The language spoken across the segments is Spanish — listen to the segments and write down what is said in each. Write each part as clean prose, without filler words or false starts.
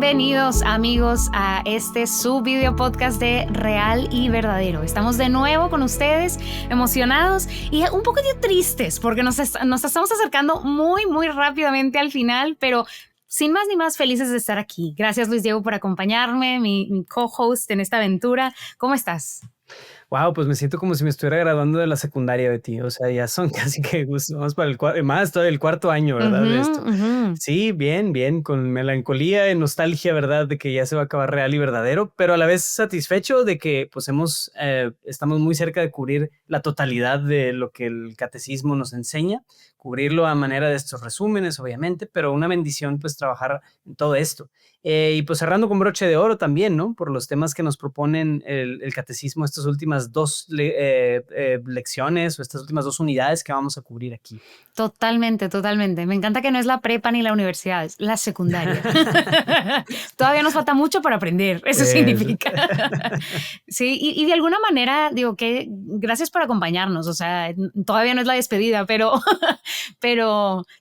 Bienvenidos amigos a este su video podcast de Real y Verdadero. Estamos de nuevo con ustedes, emocionados y un poco tristes porque nos estamos acercando muy rápidamente al final, pero sin más ni más felices de estar aquí. Gracias Luis Diego por acompañarme, mi co-host en esta aventura. ¿Cómo estás? Wow, pues me siento como si me estuviera graduando de la secundaria, Betty. O sea, ya son casi que vamos para más todo el cuarto año, ¿verdad? De esto. Sí, bien, con melancolía y nostalgia, ¿verdad? De que ya se va a acabar Real y Verdadero, pero a la vez satisfecho de que pues estamos muy cerca de cubrir la totalidad de lo que el catecismo nos enseña, cubrirlo a manera de estos resúmenes, obviamente, pero una bendición pues trabajar en todo esto. Y pues cerrando con broche de oro también, ¿no? Por los temas que nos proponen el catecismo, estas últimas dos lecciones o estas últimas dos unidades que vamos a cubrir aquí. Totalmente. Me encanta que no es la prepa ni la universidad, es la secundaria. Todavía nos falta mucho para aprender, eso significa. Sí, y de alguna manera, digo que gracias por acompañarnos, o sea, todavía no es la despedida, pero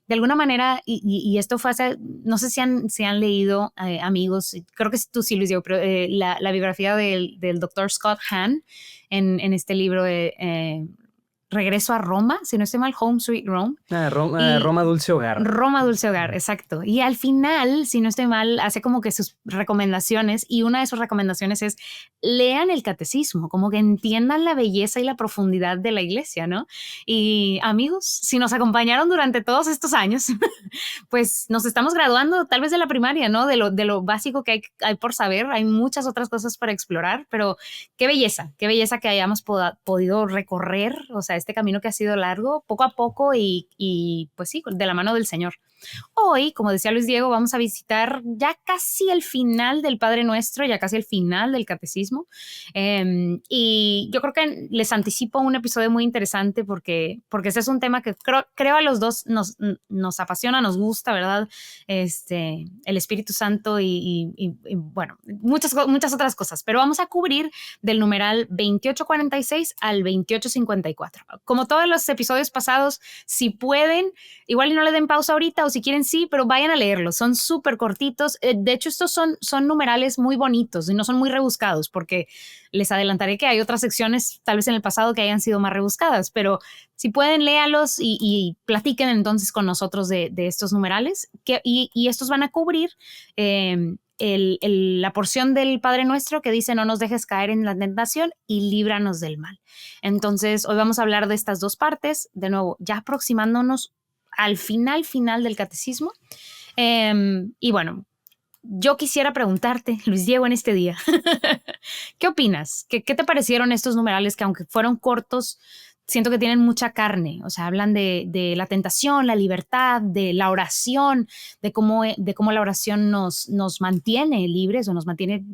de alguna manera, y esto fue hace, no sé si han leído, amigos, creo que tú sí, Luis Diego, pero la biografía del Dr. Scott Hahn en este libro de Regreso a Roma, si no estoy mal, Home Sweet Rome. Roma Dulce Hogar. Roma Dulce Hogar, exacto. Y al final, si no estoy mal, hace como que sus recomendaciones, y una de sus recomendaciones es lean el catecismo, como que entiendan la belleza y la profundidad de la iglesia, ¿no? Y amigos, si nos acompañaron durante todos estos años, pues nos estamos graduando tal vez de la primaria, ¿no? De lo básico que hay por saber. Hay muchas otras cosas para explorar, pero qué belleza que hayamos podido recorrer, o sea, este camino que ha sido largo, poco a poco y pues sí, de la mano del Señor. Hoy, como decía Luis Diego, vamos a visitar ya casi el final del Padre Nuestro, ya casi el final del Catecismo. Y yo creo que les anticipo un episodio muy interesante porque ese es un tema que creo a los dos nos apasiona, nos gusta, ¿verdad? El Espíritu Santo y bueno, muchas otras cosas. Pero vamos a cubrir del numeral 2846 al 2854. Como todos los episodios pasados, si pueden, igual y no le den pausa ahorita, o si quieren sí, pero vayan a leerlos, son súper cortitos. De hecho, estos son numerales muy bonitos y no son muy rebuscados, porque les adelantaré que hay otras secciones tal vez en el pasado que hayan sido más rebuscadas, pero si pueden, léalos y platiquen entonces con nosotros de estos numerales, y estos van a cubrir la porción del Padre Nuestro que dice: no nos dejes caer en la tentación y líbranos del mal. Entonces, hoy vamos a hablar de estas dos partes, de nuevo, ya aproximándonos al final del catecismo. Y bueno, yo quisiera preguntarte, Luis Diego, en este día, ¿qué opinas? ¿Qué te parecieron estos numerales que, aunque fueron cortos, siento que tienen mucha carne? O sea, hablan de la tentación, la libertad, de la oración, de cómo la oración nos mantiene libres o nos mantiene,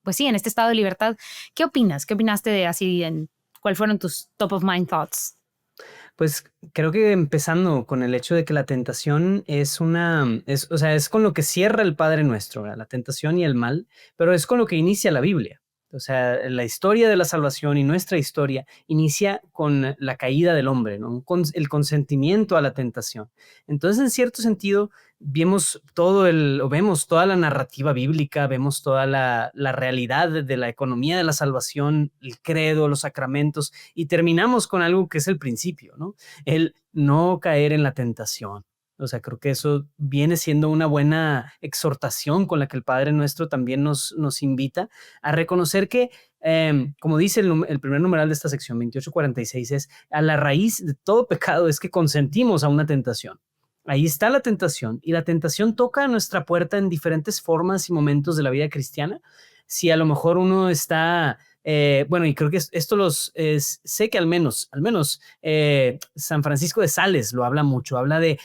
pues sí, en este estado de libertad. ¿Qué opinas? ¿Qué opinaste de así? ¿Cuáles fueron tus top of mind thoughts? Pues creo que empezando con el hecho de que la tentación es con lo que cierra el Padre Nuestro, ¿verdad? La tentación y el mal, pero es con lo que inicia la Biblia. O sea, la historia de la salvación y nuestra historia inicia con la caída del hombre, ¿no? Con el consentimiento a la tentación. Entonces, en cierto sentido, vemos toda la narrativa bíblica, vemos toda la realidad de la economía de la salvación, el credo, los sacramentos, y terminamos con algo que es el principio, ¿no? El no caer en la tentación. O sea, creo que eso viene siendo una buena exhortación con la que el Padre Nuestro también nos invita a reconocer que, como dice el primer numeral de esta sección, 2846, es a la raíz de todo pecado es que consentimos a una tentación. Ahí está la tentación, y la tentación toca a nuestra puerta en diferentes formas y momentos de la vida cristiana. Si a lo mejor uno está... bueno, y creo que esto sé que al menos San Francisco de Sales lo habla mucho, habla de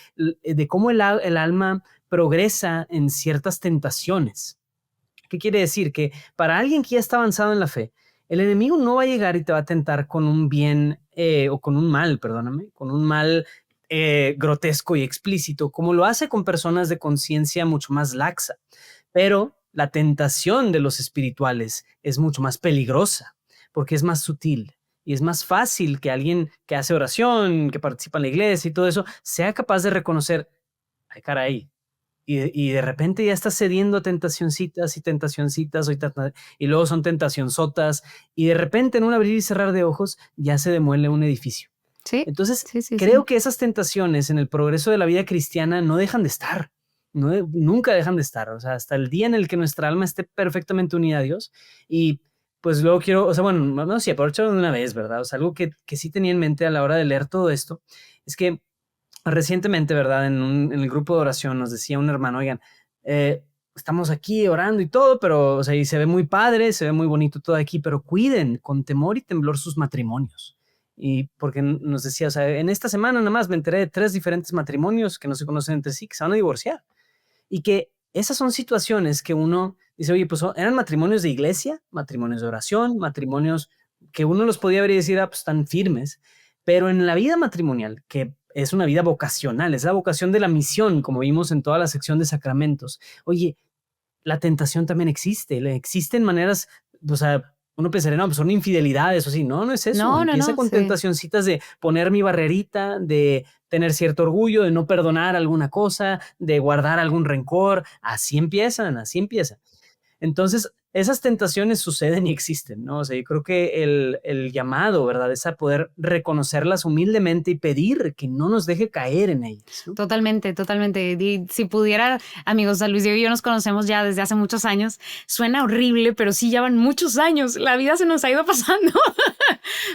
cómo el alma progresa en ciertas tentaciones. ¿Qué quiere decir? Que para alguien que ya está avanzado en la fe, el enemigo no va a llegar y te va a tentar con un bien o con un mal, perdóname, con un mal grotesco y explícito, como lo hace con personas de conciencia mucho más laxa. Pero la tentación de los espirituales es mucho más peligrosa porque es más sutil y es más fácil que alguien que hace oración, que participa en la iglesia y todo eso, sea capaz de reconocer: ay, caray, y de repente ya estás cediendo a tentacioncitas y tentacioncitas y luego son tentacionzotas y de repente en un abrir y cerrar de ojos ya se demuele un edificio. Sí, Entonces, sí, sí, creo sí. que esas tentaciones en el progreso de la vida cristiana no dejan de estar, nunca dejan de estar, o sea, hasta el día en el que nuestra alma esté perfectamente unida a Dios. Y pues luego quiero, o sea, bueno, no, sí, aprovecharlo de una vez, ¿verdad? O sea, algo que sí tenía en mente a la hora de leer todo esto es que recientemente, ¿verdad? En el grupo de oración nos decía un hermano, oigan, estamos aquí orando y todo, pero, o sea, y se ve muy padre, se ve muy bonito todo aquí, pero cuiden con temor y temblor sus matrimonios. Y porque nos decía, o sea, en esta semana nada más me enteré de 3 diferentes matrimonios que no se conocen entre sí, que se van a divorciar. Y que esas son situaciones que uno dice, oye, pues eran matrimonios de iglesia, matrimonios de oración, matrimonios que uno los podía ver y decir, ah, pues están firmes, pero en la vida matrimonial, que es una vida vocacional, es la vocación de la misión, como vimos en toda la sección de sacramentos. Oye, la tentación también existe, existen maneras, o sea, uno pensaría, no, pues son infidelidades o así. No, no es eso. No, no, Empieza no, con sí. tentacioncitas de poner mi barrerita, de tener cierto orgullo, de no perdonar alguna cosa, de guardar algún rencor. Así empiezan, así empiezan. Entonces, esas tentaciones suceden y existen, ¿no? O sea, yo creo que el llamado, ¿verdad? Es a poder reconocerlas humildemente y pedir que no nos deje caer en ellas, ¿no? Totalmente, totalmente. Y si pudiera, amigos, a Luis Diego y yo nos conocemos ya desde hace muchos años. Suena horrible, pero sí ya van muchos años. La vida se nos ha ido pasando.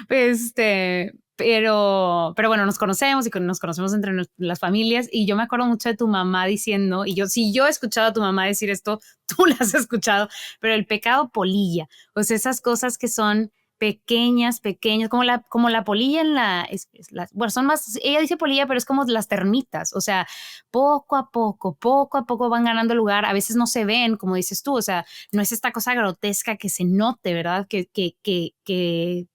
Pero bueno, nos conocemos y nos conocemos entre las familias. Y yo me acuerdo mucho de tu mamá diciendo, y yo, si yo he escuchado a tu mamá decir esto, tú la has escuchado, pero el pecado polilla, o sea, esas cosas que son pequeñas, pequeñas, como la polilla en bueno, son más, ella dice polilla, pero es como las termitas, o sea, poco a poco van ganando lugar, a veces no se ven, como dices tú, o sea, no es esta cosa grotesca que se note, ¿verdad?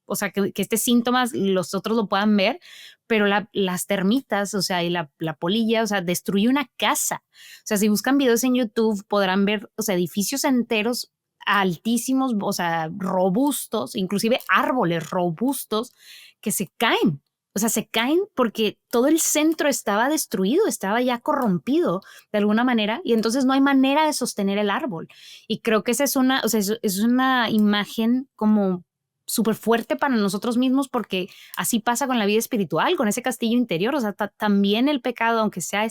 O sea, que este síntomas los otros lo puedan ver, pero las termitas, o sea, y la polilla, o sea, destruye una casa. O sea, si buscan videos en YouTube podrán ver, o sea, edificios enteros altísimos, o sea, robustos, inclusive árboles robustos que se caen. O sea, se caen porque todo el centro estaba destruido, estaba ya corrompido de alguna manera y entonces no hay manera de sostener el árbol. Y creo que esa es una, o sea, es una imagen como súper fuerte para nosotros mismos porque así pasa con la vida espiritual, con ese castillo interior. O sea, también el pecado, aunque sea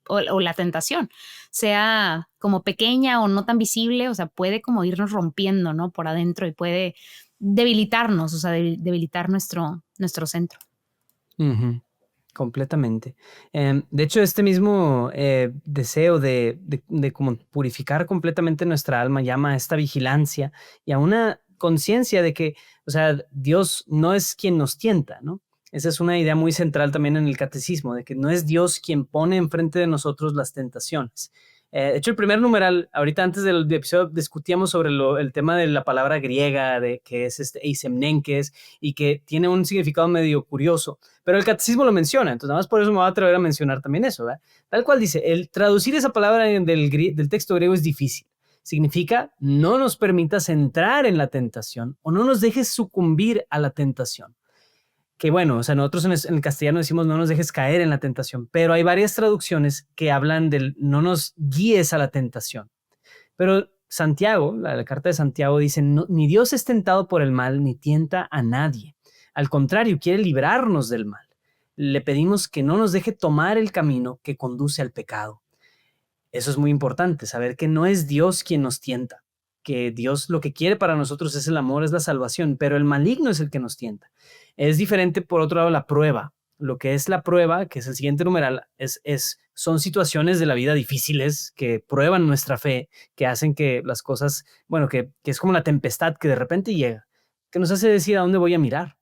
o la tentación, sea como pequeña o no tan visible, o sea, puede como irnos rompiendo, ¿no? Por adentro y puede debilitarnos, o sea, debilitar nuestro centro. Ujú, completamente. De hecho, este mismo deseo de como purificar completamente nuestra alma llama a esta vigilancia y a una conciencia de que, o sea, Dios no es quien nos tienta, ¿no? Esa es una idea muy central también en el catecismo, de que no es Dios quien pone enfrente de nosotros las tentaciones. De hecho, el primer numeral, ahorita antes del episodio discutíamos sobre el tema de la palabra griega, de que es eisemnenkes, y que tiene un significado medio curioso, pero el catecismo lo menciona, entonces nada más por eso me voy a atrever a mencionar también eso, ¿verdad? Tal cual dice, el traducir esa palabra del texto griego es difícil. Significa, no nos permitas entrar en la tentación o no nos dejes sucumbir a la tentación. Que bueno, o sea, nosotros en el castellano decimos no nos dejes caer en la tentación, pero hay varias traducciones que hablan del no nos guíes a la tentación. Pero Santiago, la carta de Santiago dice, no, ni Dios es tentado por el mal, ni tienta a nadie. Al contrario, quiere librarnos del mal. Le pedimos que no nos deje tomar el camino que conduce al pecado. Eso es muy importante, saber que no es Dios quien nos tienta, que Dios lo que quiere para nosotros es el amor, es la salvación, pero el maligno es el que nos tienta. Es diferente, por otro lado, la prueba. Lo que es la prueba, que es el siguiente numeral, son situaciones de la vida difíciles que prueban nuestra fe, que hacen que las cosas, bueno, que es como la tempestad que de repente llega, que nos hace decir a dónde voy a mirar.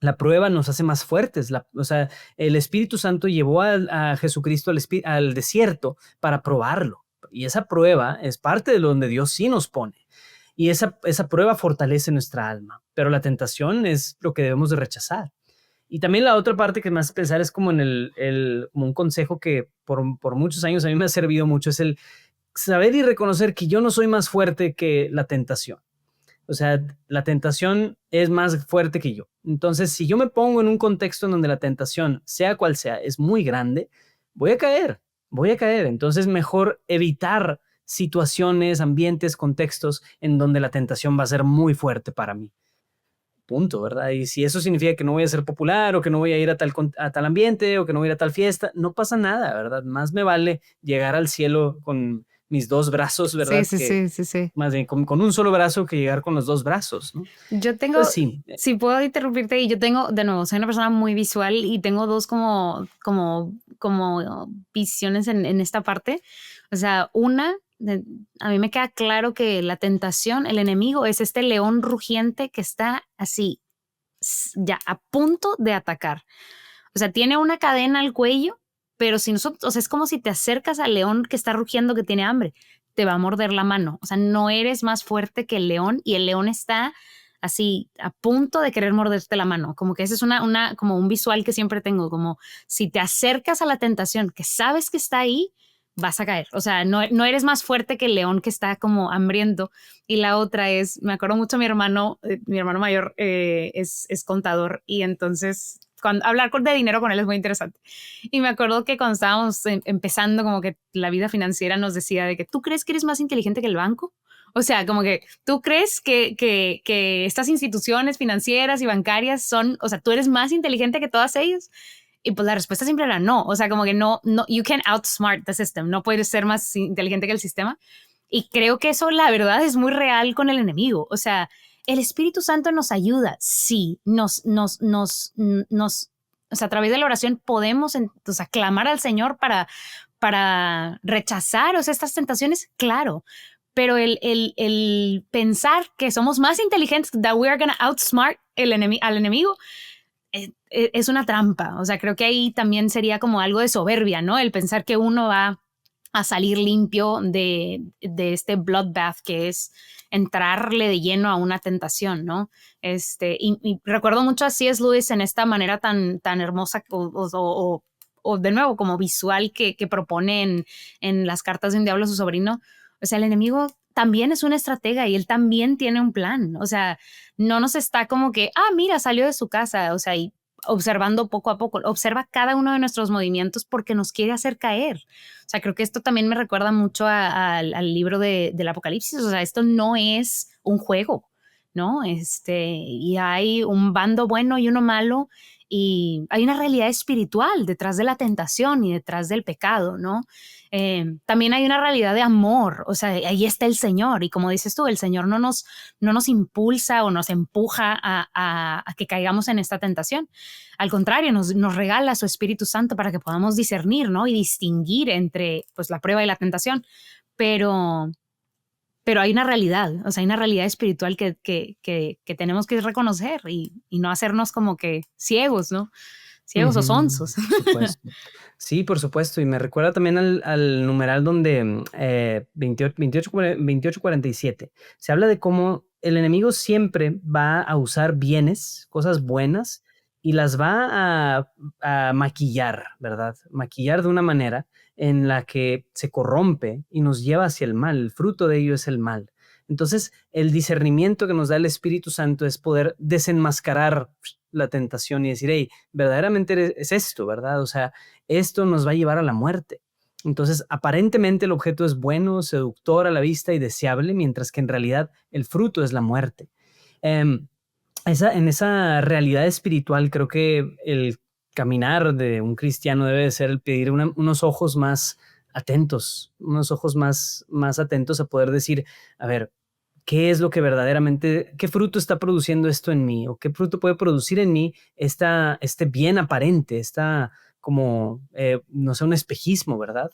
La prueba nos hace más fuertes. O sea, el Espíritu Santo llevó a Jesucristo al desierto para probarlo. Y esa prueba es parte de donde Dios sí nos pone. Y esa prueba fortalece nuestra alma. Pero la tentación es lo que debemos de rechazar. Y también la otra parte que me hace pensar es como en como un consejo que por muchos años a mí me ha servido mucho, es el saber y reconocer que yo no soy más fuerte que la tentación. O sea, la tentación es más fuerte que yo. Entonces, si yo me pongo en un contexto en donde la tentación, sea cual sea, es muy grande, voy a caer. voy a caer. Entonces mejor evitar situaciones, ambientes, contextos en donde la tentación va a ser muy fuerte para mí. Punto, ¿verdad? Y si eso significa que no voy a ser popular o que no voy a ir a tal ambiente o que no voy a ir a tal fiesta, no pasa nada, ¿verdad? Más me vale llegar al cielo con mis dos brazos, Sí, ¿verdad? sí, Que sí, sí, sí. más bien con un solo brazo que llegar con los dos brazos, ¿no? Yo Entonces tengo, sí, si puedo interrumpirte, y yo tengo, de nuevo, soy una persona muy visual y tengo dos como visiones en esta parte. O sea, una, a mí me queda claro que la tentación, el enemigo, es este león rugiente que está así, ya a punto de atacar. O sea, tiene una cadena al cuello, pero si nosotros, o sea, es como si te acercas al león que está rugiendo, que tiene hambre, te va a morder la mano. O sea, no eres más fuerte que el león y el león está así a punto de querer morderte la mano. Como que ese es como un visual que siempre tengo, como si te acercas a la tentación, que sabes que está ahí, vas a caer. O sea, no eres más fuerte que el león que está como hambriento. Y la otra es, me acuerdo mucho mi hermano mayor es contador y entonces hablar de dinero con él es muy interesante. Y me acuerdo que cuando estábamos empezando, como que la vida financiera nos decía de que tú crees que eres más inteligente que el banco. O sea, como que tú crees que estas instituciones financieras y bancarias son, o sea, tú eres más inteligente que todas ellas. Y pues la respuesta siempre era no. O sea, como que no, you can outsmart the system. No puedes ser más inteligente que el sistema. Y creo que eso, la verdad, es muy real con el enemigo. O sea, el Espíritu Santo nos ayuda, sí, o sea, a través de la oración podemos entonces clamar al Señor para rechazar, o sea, estas tentaciones, claro, pero el pensar que somos más inteligentes, that we are going to outsmart al enemigo, es una trampa. O sea, creo que ahí también sería como algo de soberbia, ¿no? El pensar que uno va a salir limpio de este bloodbath que es entrarle de lleno a una tentación, ¿no? Y recuerdo mucho a C.S. Lewis en esta manera tan hermosa o de nuevo como visual que propone en las cartas de un diablo a su sobrino. O sea, el enemigo también es un estratega y él también tiene un plan. O sea, no nos está como que, mira, salió de su casa, o sea, y observando poco a poco, observa cada uno de nuestros movimientos porque nos quiere hacer caer. O sea, creo que esto también me recuerda mucho al libro del Apocalipsis. O sea, esto no es un juego, ¿no? Y hay un bando bueno y uno malo y hay una realidad espiritual detrás de la tentación y detrás del pecado, ¿no? También hay una realidad de amor, o sea, ahí está el Señor y como dices tú, el Señor no nos impulsa o nos empuja a que caigamos en esta tentación. Al contrario, nos regala su Espíritu Santo para que podamos discernir, ¿no? Y distinguir entre pues, la prueba y la tentación. Pero, pero hay una realidad, o sea, hay una realidad espiritual que tenemos que reconocer y no hacernos como que ciegos, ¿no? Ciegos o ujú, sonsos. por supuesto. Sí, por supuesto. Y me recuerda también al numeral donde 28:47 se habla de cómo el enemigo siempre va a usar bienes, cosas buenas, y las va a maquillar, ¿verdad? Maquillar de una manera en la que se corrompe y nos lleva hacia el mal. El fruto de ello es el mal. Entonces, el discernimiento que nos da el Espíritu Santo es poder desenmascarar la tentación y decir, hey, verdaderamente es esto, ¿verdad? O sea, esto nos va a llevar a la muerte. Entonces, aparentemente el objeto es bueno, seductor a la vista y deseable, mientras que en realidad el fruto es la muerte. Em, en esa realidad espiritual, creo que el caminar de un cristiano debe de ser el pedir unos ojos más atentos, unos ojos más atentos a poder decir, a ver, ¿qué es lo que verdaderamente, qué fruto está produciendo esto en mí? ¿O qué fruto puede producir en mí este bien aparente, esta como, no sé, un espejismo, ¿verdad?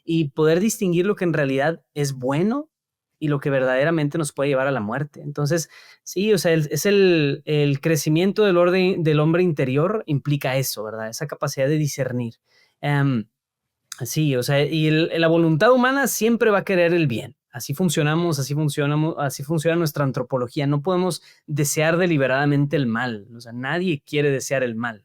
Y poder distinguir lo que en realidad es bueno y lo que verdaderamente nos puede llevar a la muerte. Entonces, sí, o sea, es el crecimiento del hombre interior implica eso, ¿verdad? Esa capacidad de discernir. Em, Sí, o sea, y la voluntad humana siempre va a querer el bien. Así funciona nuestra antropología. No podemos desear deliberadamente el mal. O sea, nadie quiere desear el mal.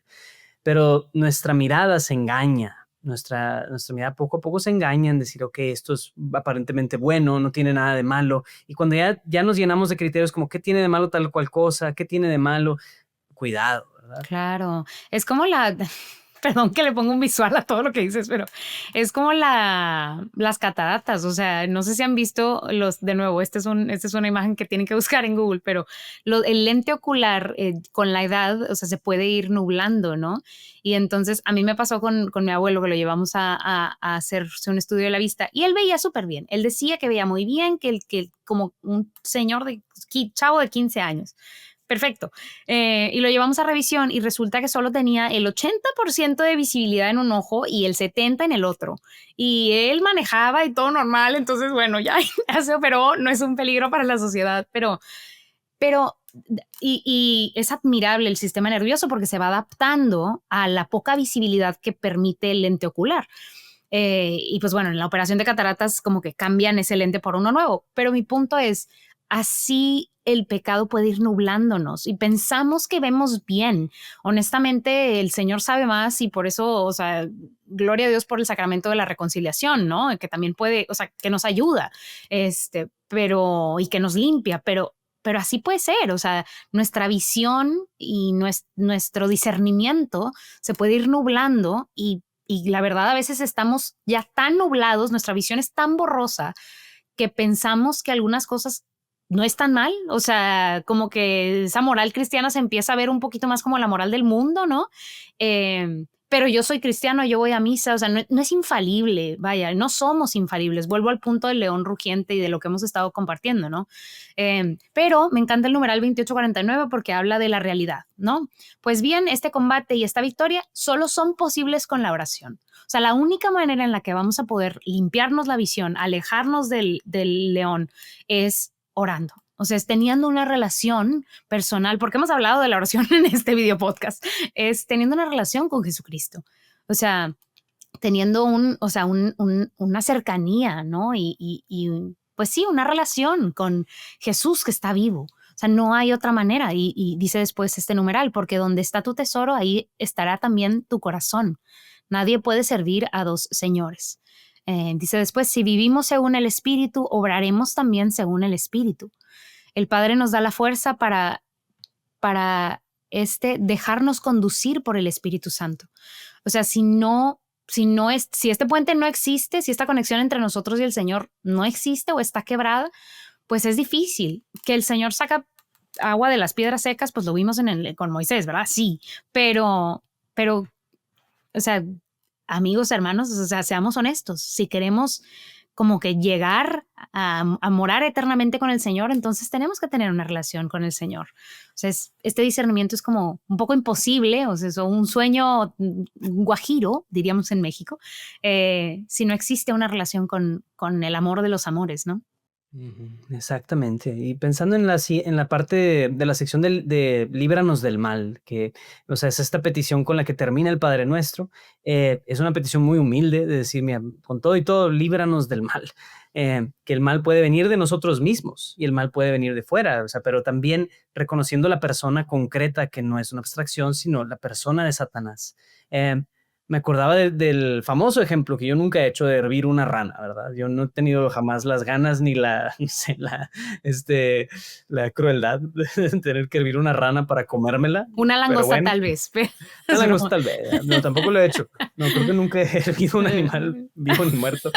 Pero nuestra mirada se engaña. Nuestra mirada poco a poco se engaña en decir, ok, esto es aparentemente bueno, no tiene nada de malo. Y cuando ya nos llenamos de criterios como, ¿qué tiene de malo tal cual cosa? ¿Qué tiene de malo? Cuidado, ¿verdad? Claro, es perdón que le pongo un visual a todo lo que dices, pero es como las cataratas, o sea, no sé si han visto de nuevo, esta es una imagen que tienen que buscar en Google, pero el lente ocular con la edad, o sea, se puede ir nublando, ¿no? Y entonces a mí me pasó con mi abuelo, que lo llevamos a hacerse un estudio de la vista, y él veía súper bien, él decía que veía muy bien, que como un señor chavo de 15 años. Perfecto. Y lo llevamos a revisión y resulta que solo tenía el 80% de visibilidad en un ojo y el 70% en el otro. Y él manejaba y todo normal, entonces, bueno, ya se operó, no es un peligro para la sociedad, pero y es admirable el sistema nervioso porque se va adaptando a la poca visibilidad que permite el lente ocular. Y pues bueno, en la operación de cataratas como que cambian ese lente por uno nuevo, pero mi punto es, así el pecado puede ir nublándonos y pensamos que vemos bien. Honestamente, el Señor sabe más y por eso, o sea, gloria a Dios por el sacramento de la reconciliación, ¿no? Que también puede, o sea, que nos ayuda, y que nos limpia, pero así puede ser, o sea, nuestra visión y nuestro discernimiento se puede ir nublando y la verdad a veces estamos ya tan nublados, nuestra visión es tan borrosa que pensamos que algunas cosas no están mal, o sea, como que esa moral cristiana se empieza a ver un poquito más como la moral del mundo, ¿no? Pero yo soy cristiano, yo voy a misa, o sea, no es infalible, vaya, no somos infalibles. Vuelvo al punto del león rugiente y de lo que hemos estado compartiendo, ¿no? Pero me encanta el numeral 2849 porque habla de la realidad, ¿no? Pues bien, este combate y esta victoria solo son posibles con la oración. O sea, la única manera en la que vamos a poder limpiarnos la visión, alejarnos del león, es orando. O sea, es teniendo una relación personal, porque hemos hablado de la oración en este video podcast, es teniendo una relación con Jesucristo. O sea, teniendo una cercanía, ¿no? Pues sí, una relación con Jesús que está vivo. O sea, no hay otra manera. Y dice después este numeral, porque donde está tu tesoro, ahí estará también tu corazón. Nadie puede servir a dos señores. Dice después, si vivimos según el Espíritu, obraremos también según el Espíritu. El Padre nos da la fuerza para dejarnos conducir por el Espíritu Santo. O sea, si este puente no existe, si esta conexión entre nosotros y el Señor no existe o está quebrada, pues es difícil. Que el Señor saca agua de las piedras secas, pues lo vimos con Moisés, ¿verdad? Sí, pero, o sea, amigos, hermanos, o sea, seamos honestos. Si queremos como que llegar a morar eternamente con el Señor, entonces tenemos que tener una relación con el Señor. O sea, este discernimiento es como un poco imposible, o sea, es un sueño guajiro, diríamos en México, si no existe una relación con el amor de los amores, ¿no? Exactamente. Y pensando en la parte de la sección de líbranos del mal, que, o sea, es esta petición con la que termina el Padre Nuestro, es una petición muy humilde de decir, mira, con todo y todo, líbranos del mal. Que el mal puede venir de nosotros mismos y el mal puede venir de fuera, o sea, pero también reconociendo la persona concreta que no es una abstracción, sino la persona de Satanás. Me acordaba del famoso ejemplo que yo nunca he hecho de hervir una rana, ¿verdad? Yo no he tenido jamás las ganas ni no sé, la crueldad de tener que hervir una rana para comérmela. Una langosta bueno, tal vez. Una langosta tal vez. No, tampoco lo he hecho. No, creo que nunca he hervido un animal vivo ni muerto.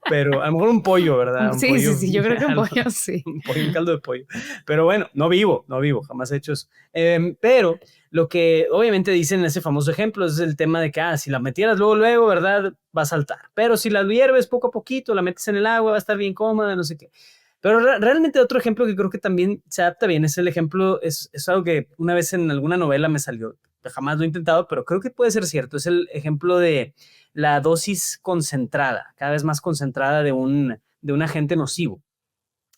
Pero a lo mejor un pollo, ¿verdad? Sí, sí, yo creo que un pollo, sí. Un pollo, un caldo de pollo. Pero bueno, no vivo, jamás he hecho eso. Pero lo que obviamente dicen en ese famoso ejemplo es el tema de que, si la metieras luego, ¿verdad? Va a saltar. Pero si la hierves poco a poquito, la metes en el agua, va a estar bien cómoda, no sé qué. Pero realmente otro ejemplo que creo que también se adapta bien es el ejemplo, es algo que una vez en alguna novela me salió, jamás lo he intentado, pero creo que puede ser cierto, es el ejemplo de la dosis concentrada, cada vez más concentrada de un agente nocivo.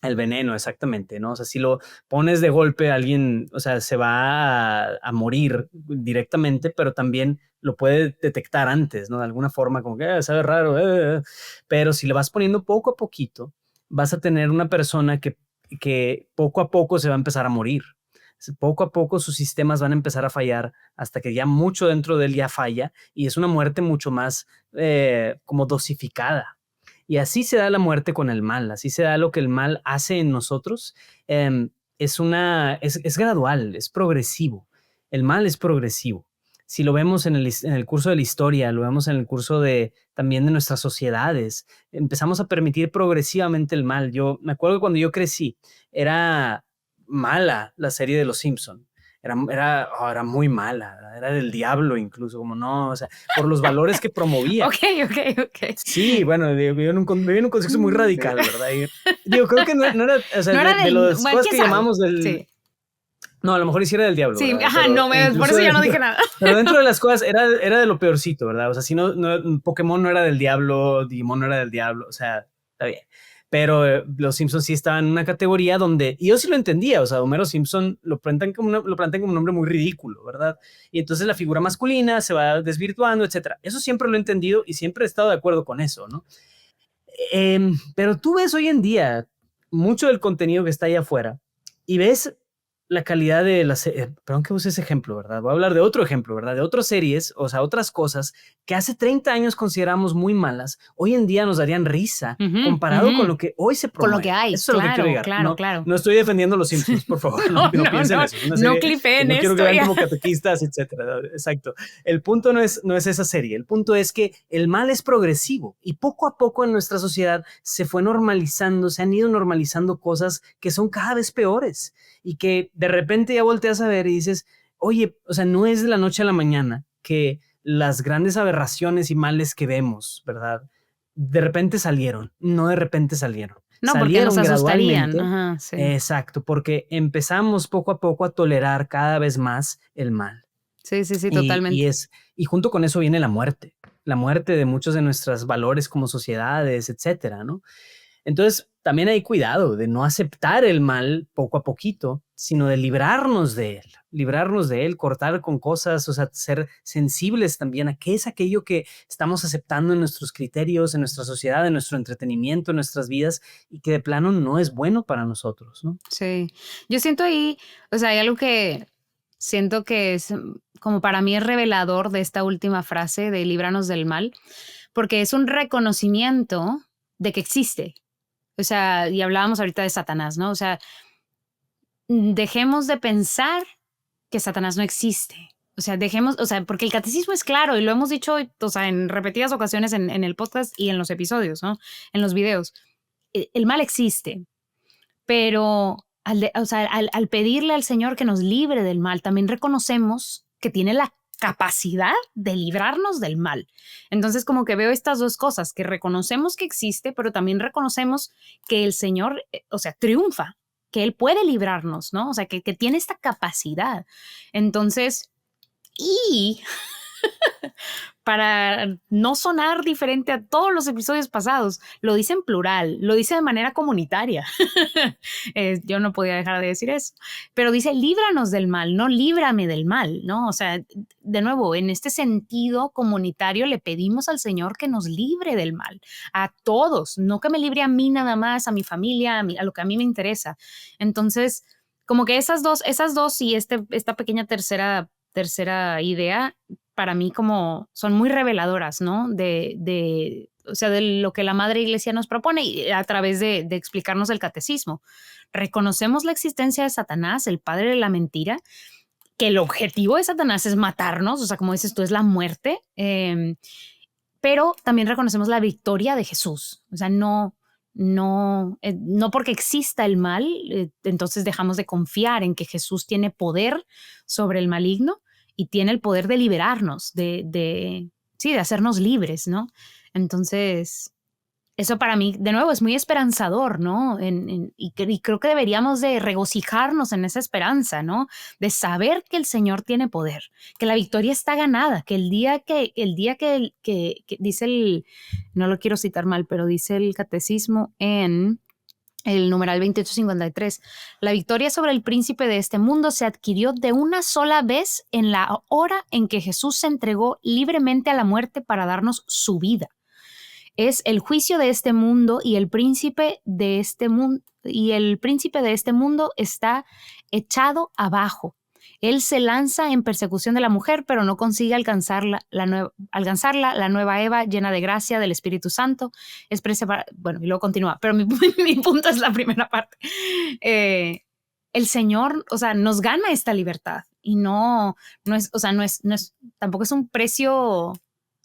El veneno, exactamente, ¿no? O sea, si lo pones de golpe a alguien, o sea, se va a morir directamente, pero también lo puede detectar antes, ¿no? De alguna forma, como que sabe raro, pero si le vas poniendo poco a poquito, vas a tener una persona que poco a poco se va a empezar a morir. Poco a poco sus sistemas van a empezar a fallar hasta que ya mucho dentro de él ya falla y es una muerte mucho más como dosificada. Y así se da la muerte con el mal, así se da lo que el mal hace en nosotros. Es gradual, es progresivo. El mal es progresivo. si lo vemos en el curso de la historia, lo vemos en el curso también de nuestras sociedades, empezamos a permitir progresivamente el mal. Yo me acuerdo que cuando yo crecí, era mala la serie de Los Simpson. Era muy mala, era del diablo incluso, como no, o sea, por los valores que promovía. Ok. Sí, bueno, vivía en un contexto muy radical, ¿verdad? Y, digo, creo que no era, o sea, No era de del, las bueno, cosas ¿quién que sabe? llamamos Sí. No, a lo mejor hiciera del diablo, Sí, ¿verdad? ajá, Pero no, por incluso eso ya no dije nada. pero dentro de las cosas era de lo peorcito, ¿verdad? O sea, si Pokémon no era del diablo, Digimon no era del diablo, o sea, está bien. Pero los Simpsons sí estaban en una categoría donde, y yo sí lo entendía, o sea, Homero Simpson lo plantean como un hombre muy ridículo, ¿verdad? Y entonces la figura masculina se va desvirtuando, etcétera. Eso siempre lo he entendido y siempre he estado de acuerdo con eso, ¿no? Pero tú ves hoy en día mucho del contenido que está allá afuera y ves la calidad de las... perdón que use ese ejemplo, ¿verdad? Voy a hablar de otro ejemplo, ¿verdad? De otras series, o sea, otras cosas que hace 30 años consideramos muy malas, hoy en día nos darían risa comparado con lo que hoy se promueve. Con lo que hay, Eso es lo que quiero llegar. Claro. No estoy defendiendo Los Simpsons, por favor, no piensen eso. Es una serie No clipeen que no quiero que esto vean ya. como catequistas, etcétera. Exacto. El punto no es esa serie, el punto es que el mal es progresivo y poco a poco en nuestra sociedad se han ido normalizando cosas que son cada vez peores y que de repente ya volteas a ver y dices, oye, o sea, no es de la noche a la mañana que las grandes aberraciones y males que vemos, ¿verdad? De repente salieron, no de repente salieron. No, porque nos asustarían. Gradualmente. Ajá, sí. Exacto, porque empezamos poco a poco a tolerar cada vez más el mal. Sí, totalmente. Y junto con eso viene la muerte de muchos de nuestros valores como sociedades, etcétera, ¿no? Entonces, también hay cuidado de no aceptar el mal poco a poquito, sino de librarnos de él, cortar con cosas, o sea, ser sensibles también a qué es aquello que estamos aceptando en nuestros criterios, en nuestra sociedad, en nuestro entretenimiento, en nuestras vidas, y que de plano no es bueno para nosotros, ¿no? Sí, yo siento ahí, o sea, hay algo que siento que es como para mí es revelador de esta última frase de líbranos del mal, porque es un reconocimiento de que existe. O sea, y hablábamos ahorita de Satanás, ¿no? O sea, dejemos de pensar que Satanás no existe. O sea, porque el catecismo es claro y lo hemos dicho, o sea, en repetidas ocasiones en el podcast y en los episodios, ¿no? En los videos. El mal existe, pero al pedirle al Señor que nos libre del mal, también reconocemos que tiene la capacidad de librarnos del mal. Entonces, como que veo estas dos cosas, que reconocemos que existe, pero también reconocemos que el Señor, o sea, triunfa, que Él puede librarnos, ¿no? O sea, que tiene esta capacidad. Entonces, y para no sonar diferente a todos los episodios pasados, lo dice en plural, lo dice de manera comunitaria. Yo no podía dejar de decir eso, pero dice líbranos del mal, no líbrame del mal, ¿no? O sea, de nuevo, en este sentido comunitario le pedimos al Señor que nos libre del mal, a todos, no que me libre a mí nada más, a mi familia, a lo que a mí me interesa. Entonces, como que esas dos y esta pequeña tercera idea, para mí como son muy reveladoras, ¿no? O sea, de lo que la Madre Iglesia nos propone y a través de explicarnos el catecismo. Reconocemos la existencia de Satanás, el padre de la mentira, que el objetivo de Satanás es matarnos, o sea, como dices tú, es la muerte, pero también reconocemos la victoria de Jesús. O sea, no porque exista el mal, entonces dejamos de confiar en que Jesús tiene poder sobre el maligno y tiene el poder de liberarnos, de hacernos libres, ¿no? Entonces, eso para mí, de nuevo, es muy esperanzador, ¿no? Y creo que deberíamos de regocijarnos en esa esperanza, ¿no? De saber que el Señor tiene poder, que la victoria está ganada, que el día que dice no lo quiero citar mal, pero dice el catecismo en el numeral 2853, la victoria sobre el príncipe de este mundo se adquirió de una sola vez en la hora en que Jesús se entregó libremente a la muerte para darnos su vida. Es el juicio de este mundo y el príncipe de este mundo está echado abajo. Él se lanza en persecución de la mujer, pero no consigue alcanzarla. La nueva Eva, llena de gracia del Espíritu Santo, bueno, y luego continúa, pero mi punto es la primera parte. El Señor, o sea, nos gana esta libertad. y no es, o sea, tampoco es un precio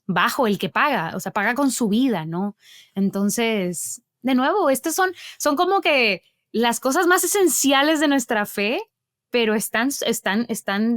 bajo el que paga, o sea, paga con su vida, ¿no? Entonces, de nuevo, son como que las cosas más esenciales de nuestra fe, pero están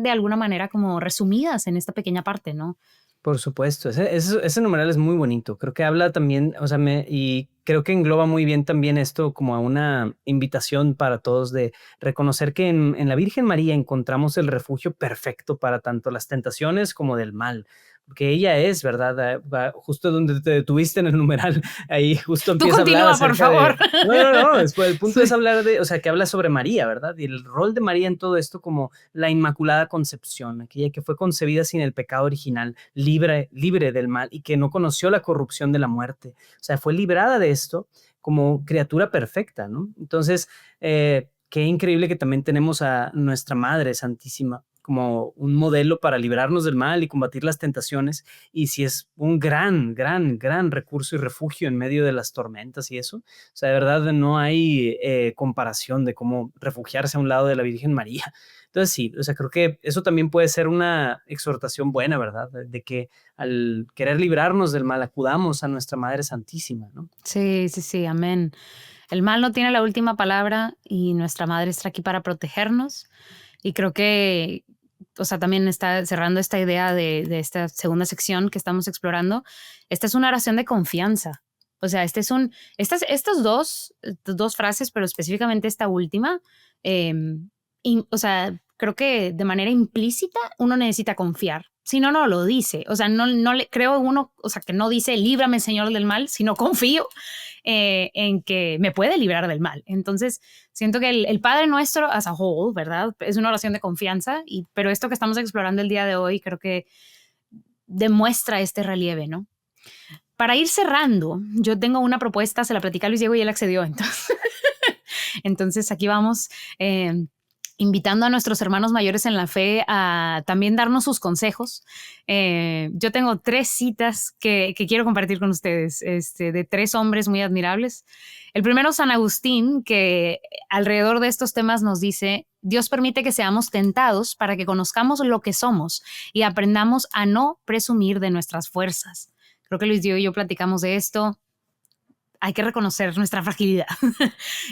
de alguna manera como resumidas en esta pequeña parte, ¿no? Por supuesto, ese numeral es muy bonito. Creo que habla también, o sea, y creo que engloba muy bien también esto como a una invitación para todos de reconocer que en la Virgen María encontramos el refugio perfecto para tanto las tentaciones como del mal, porque ella es, ¿verdad? Justo donde te detuviste en el numeral, ahí justo Tú empieza a hablar continúa, por acerca favor. de... No, no, no, después el punto Sí. es hablar de, o sea, que habla sobre María, ¿verdad? Y el rol de María en todo esto como la Inmaculada Concepción, aquella que fue concebida sin el pecado original, libre del mal y que no conoció la corrupción de la muerte. O sea, fue librada de esto como criatura perfecta, ¿no? Entonces, qué increíble que también tenemos a nuestra Madre Santísima como un modelo para librarnos del mal y combatir las tentaciones, y si es un gran recurso y refugio en medio de las tormentas y eso, o sea, de verdad no hay comparación de cómo refugiarse a un lado de la Virgen María. Entonces sí, o sea, creo que eso también puede ser una exhortación buena, ¿verdad? De que al querer librarnos del mal acudamos a nuestra Madre Santísima, ¿no? Sí, sí, sí, amén. El mal no tiene la última palabra y nuestra madre está aquí para protegernos. Y creo que, o sea, también está cerrando esta idea de esta segunda sección que estamos explorando. Esta es una oración de confianza. O sea, estas dos frases, pero específicamente esta última, eh, o sea, creo que de manera implícita uno necesita confiar. Si no, no lo dice. O sea, no le creo uno, o sea, que no dice líbrame, Señor, del mal, sino confío en que me puede librar del mal. Entonces, siento que el Padre Nuestro as a whole, ¿verdad? Es una oración de confianza, pero esto que estamos explorando el día de hoy creo que demuestra este relieve, ¿no? Para ir cerrando, yo tengo una propuesta, se la platicé a Luis Diego y él accedió, entonces aquí vamos. Invitando a nuestros hermanos mayores en la fe a también darnos sus consejos. Yo tengo 3 citas que quiero compartir con ustedes, de 3 hombres muy admirables. El primero, San Agustín, que alrededor de estos temas nos dice: Dios permite que seamos tentados para que conozcamos lo que somos y aprendamos a no presumir de nuestras fuerzas. Creo que Luis Diego y yo platicamos de esto. Hay que reconocer nuestra fragilidad.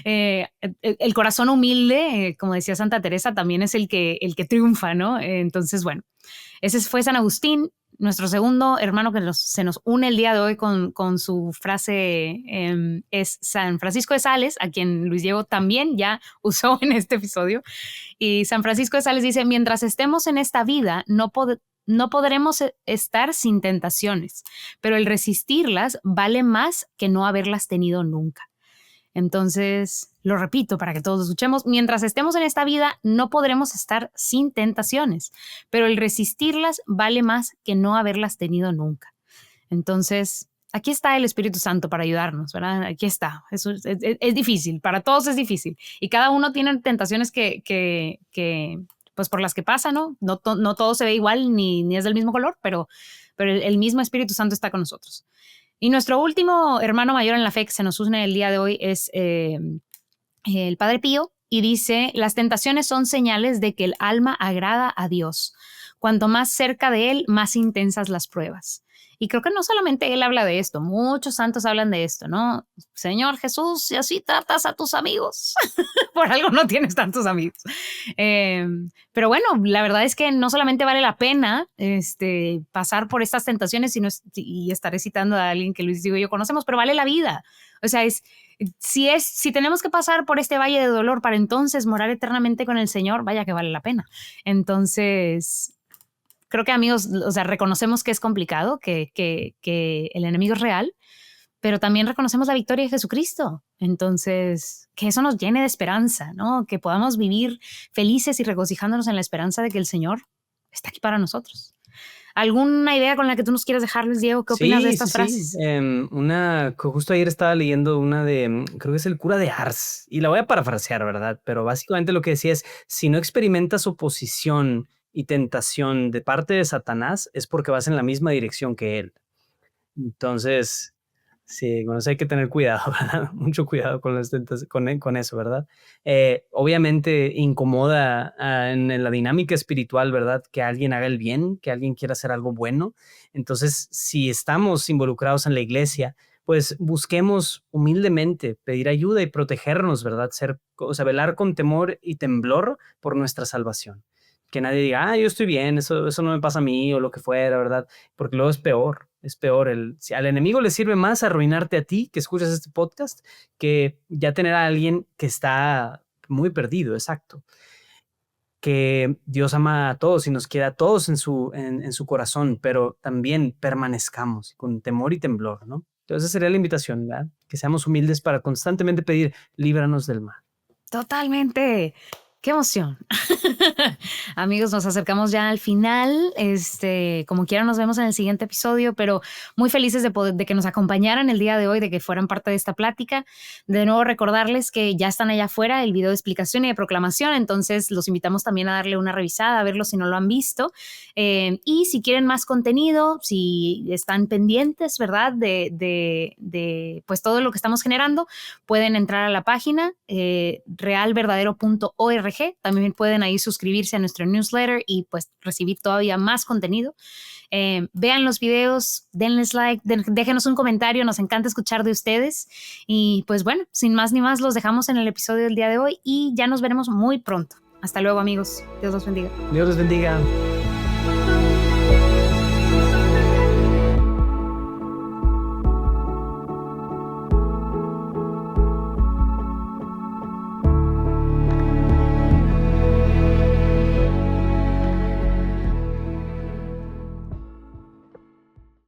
El corazón humilde, como decía Santa Teresa, también es el que triunfa, ¿no? Entonces, bueno, ese fue San Agustín. Nuestro segundo hermano que se nos une el día de hoy con su frase es San Francisco de Sales, a quien Luis Diego también ya usó en este episodio. Y San Francisco de Sales dice: mientras estemos en esta vida, no podremos estar sin tentaciones, pero el resistirlas vale más que no haberlas tenido nunca. Entonces, lo repito para que todos lo escuchemos: mientras estemos en esta vida, no podremos estar sin tentaciones, pero el resistirlas vale más que no haberlas tenido nunca. Entonces, aquí está el Espíritu Santo para ayudarnos, ¿verdad? Aquí está. Es difícil, para todos es difícil. Y cada uno tiene tentaciones que pues por las que pasa, ¿no? No todo se ve igual ni es del mismo color, pero el mismo Espíritu Santo está con nosotros. Y nuestro último hermano mayor en la fe que se nos une el día de hoy es el Padre Pío, y dice: las tentaciones son señales de que el alma agrada a Dios. Cuanto más cerca de Él, más intensas las pruebas. Y creo que no solamente él habla de esto, muchos santos hablan de esto, ¿no? Señor Jesús, si así tratas a tus amigos, por algo no tienes tantos amigos. Pero bueno, la verdad es que no solamente vale la pena pasar por estas tentaciones, y estaré citando a alguien que Luis Diego y yo conocemos, pero vale la vida. O sea, si tenemos que pasar por este valle de dolor para entonces morar eternamente con el Señor, vaya que vale la pena. Entonces, creo que, amigos, o sea, reconocemos que es complicado, que el enemigo es real, pero también reconocemos la victoria de Jesucristo. Entonces, que eso nos llene de esperanza, ¿no? Que podamos vivir felices y regocijándonos en la esperanza de que el Señor está aquí para nosotros. ¿Alguna idea con la que tú nos quieras dejar, Luis Diego? ¿Qué opinas de Sí, sí, estas sí. frases? Justo ayer estaba leyendo una de, creo que es el cura de Ars, y la voy a parafrasear, ¿verdad? Pero básicamente lo que decía es: si no experimentas oposición y tentación de parte de Satanás, es porque vas en la misma dirección que él. Entonces, Sí, con eso hay que tener cuidado, ¿verdad? Mucho cuidado con, con eso, ¿verdad? Obviamente incomoda en la dinámica espiritual, ¿verdad? Que alguien haga el bien, que alguien quiera hacer algo bueno. Entonces, si estamos involucrados en la iglesia, pues busquemos humildemente pedir ayuda y protegernos, ¿verdad? O sea, velar con temor y temblor por nuestra salvación. Que nadie diga, yo estoy bien, eso no me pasa a mí o lo que fuera, ¿verdad? Porque luego es peor. Es peor, si al enemigo le sirve más arruinarte a ti que escuchas este podcast que ya tener a alguien que está muy perdido, exacto. Que Dios ama a todos y nos quiere a todos en su corazón, pero también permanezcamos con temor y temblor, ¿no? Entonces esa sería la invitación, ¿verdad? Que seamos humildes para constantemente pedir, líbranos del mal. Totalmente. ¡Qué emoción! Amigos, nos acercamos ya al final. Como quiera, nos vemos en el siguiente episodio, pero muy felices de que nos acompañaran el día de hoy, de que fueran parte de esta plática. De nuevo, recordarles que ya están allá afuera el video de explicación y de proclamación, entonces los invitamos también a darle una revisada, a verlo si no lo han visto. Y si quieren más contenido, si están pendientes, ¿verdad? Pues todo lo que estamos generando, pueden entrar a la página realverdadero.org. También pueden ahí suscribirse a nuestro newsletter y pues recibir todavía más contenido. Vean los videos, denles like, déjenos un comentario, nos encanta escuchar de ustedes. Y pues bueno, sin más ni más, los dejamos en el episodio del día de hoy y ya nos veremos muy pronto. Hasta luego, amigos. Dios los bendiga. Dios los bendiga.